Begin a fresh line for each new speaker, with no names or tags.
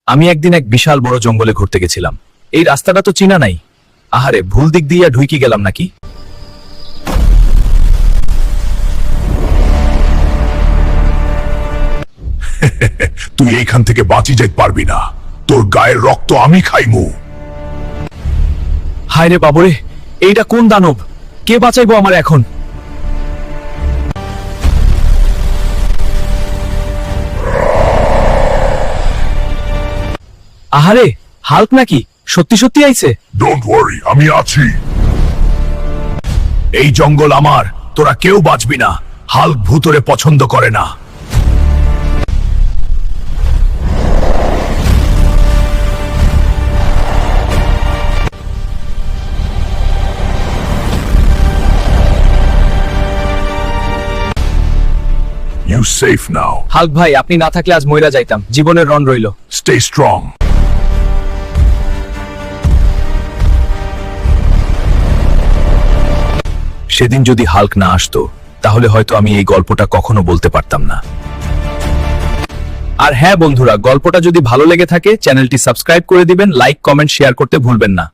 আমি একদিন এক বিশাল বড় জঙ্গলে ঘুরতে গেছিলাম। এই রাস্তাটা তো চিনা নাই। আহারে, ভুল দিক দিয়ে ঢুকি গেলাম নাকি?
তুই এইখান থেকে বাঁচি যাইতে পারবি না। তোর গায়ের রক্ত আমি খাইমু।
হায় রে বাবরে, এইটা কোন দানব? কে বাঁচাইবো আমার এখন? আহারে, হাল্ক নাকি? সত্যি সত্যি আইছে?
ডোন্ট ওয়ারি, আমি আছি। এই জঙ্গল আমার, তোরা কেউ বাঁচবি না। হাল্ক ভূতরে পছন্দ করে না। You safe now.
হাল্ক ভাই, আপনি না থাকলে আজ মইরা যাইতাম। জীবনের রণ রইল।
Stay strong.
সেদিন যদি হাল্ক না আসতো, তাহলে হয়তো আমি এই গল্পটা কখনো বলতে পারতাম না। আর হ্যাঁ বন্ধুরা, গল্পটা যদি ভালো লেগে থাকে চ্যানেলটি সাবস্ক্রাইব করে দিবেন, লাইক কমেন্ট শেয়ার করতে ভুলবেন না।